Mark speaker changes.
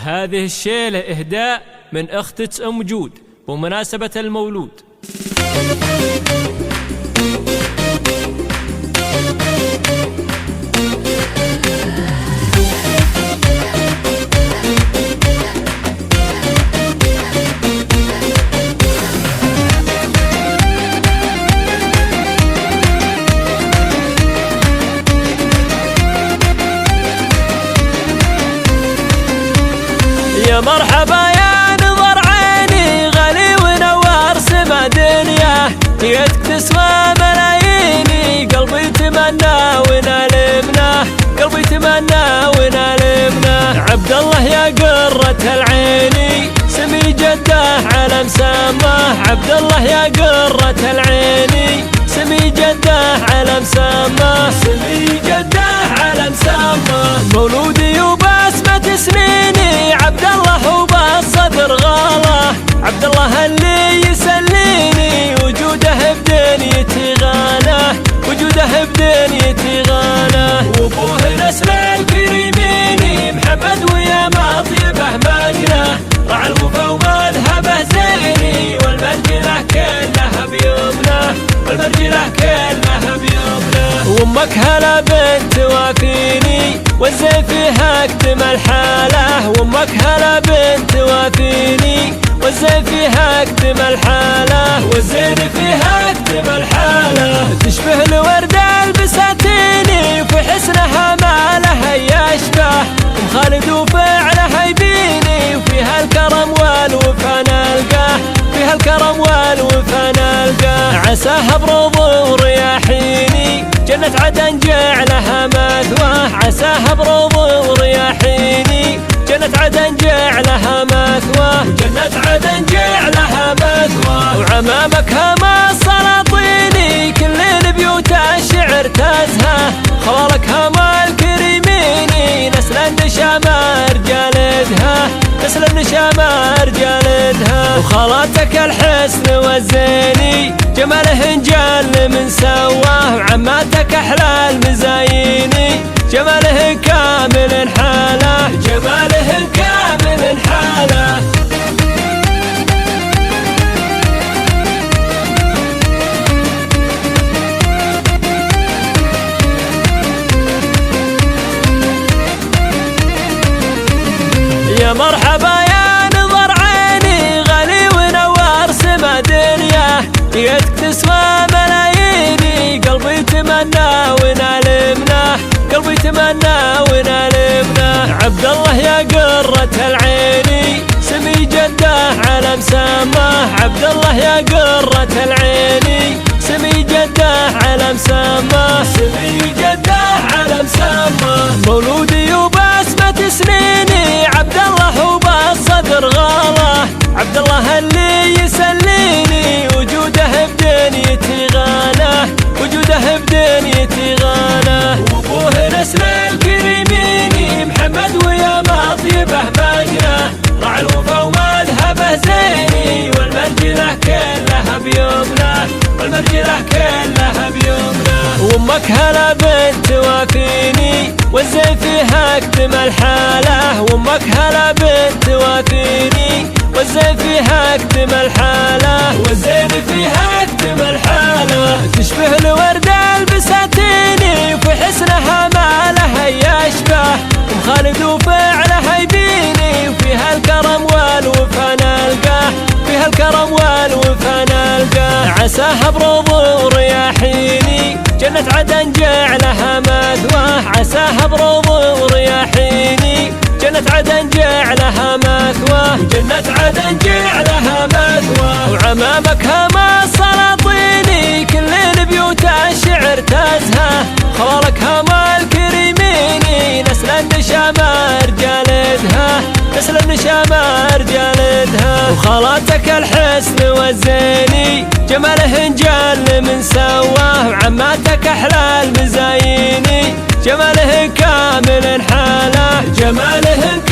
Speaker 1: هذه الشيلة إهداء من أختة أم جود بمناسبة المولود. يا مرحبا يا نظر عيني غالي ونوار سما دنيا، يدك تسوى ملاييني، قلبي يتمنى ونالمنا، قلبي يتمنى ونالمنا. عبد الله يا قرة العيني سمي جده على مسماه، عبد الله يا قرة العيني سمي جده على مسماه، سمي جده على مسماه. مولودي وبسمة سنيني عبد الله وبالصدر غاله، عبد الله اللي يسليني وجوده بدنيتي غاله، وجوده بدنيتي غاله. وابوه نسل الكريميني محمد ويا مطيبه مجنه، راعى الوفا ومذهبه زيني، والمرجله كلها بيمنه، والمرجله كلها بيمنه. وامك هلا بنت وافيني والزين فيها اكتمل حاله، وامك هلا بنت وافيني والزين فيها اكتمل حاله، والزين فيها اكتمل حاله. تشبه الورد البساتيني وفي حسنها ما لها يشبه، ام خالد وفعلها يبيني، وفيها الكرم والوفا نلقاه، فيها الكرم والوفا نلقاه. عساها بروض ورياحيني جنة عدن جعلها مثواه، عساها بروض ورياحيني جنة عدن جعلها مثواه، جنة عدن جعلها مثواه. وعمامك هما السلاطيني كل البيوت الشعر تزهى، خوالك هما الكريميني نسل النشامة رجالدها، نسل النشامة رجالدها. وخالاتك الحسن والزيني جمالهن جل من سواه، وعماتك احلى المزاييني جمالهن كامل حاله، جمالهن كامل حاله. يا مرحبا يا نظر عيني غالي ونوار سما دنيا، يدك تسوى ملاييني، قلبي يتمنى ونالمنا، قلبي يتمنى ونالمنا. عبد الله يا قرة العيني سمي جده على مسماه، عبد الله يا قرة العيني سمي جده على مسماه، سمي جده على مسماه. مولودي وبسمة سنيني عبد الله وبالصدر غاله، عبد الله اللي يسليني وجوده بدنيتي غاله، وجوده بدنيتي غاله. وابوه نسل الكريميني محمد ويا مطيبه مجنه، راعى الوفا ومذهبه زيني، والمرجله كلها بيمنه، والمرجله كلها بيمنه. وامك هلا بنت وافيني والزين فيها اكتمل حاله، وامك هلا بنت وافيني والزين فيها اكتمل حاله، والزين فيها اكتمل حاله. تشبه الورد البساتيني وفي حسنها ما لها يشبه، ام خالد وفعلها يبيني، وفيها الكرم والوفا نلقاه، فيها الكرم والوفا نلقاه. عساها بروض ورياحيني جنة عدن جعلها مثواه، عساها بروض ورياحيني جنة عدن جعلها مثواه، جنة عدن جعلها مثواه. وعمامك هما السلاطيني كل البيوت الشعر تزهى، خوالك هما الكريميني نسل النشامة رجالدها، نسل النشامة رجالدها. وخالاتك الحسن والزيني جمالهن جل من سواه، وعماتك احلى المزاييني جمالهن كامل حاله، جمالهن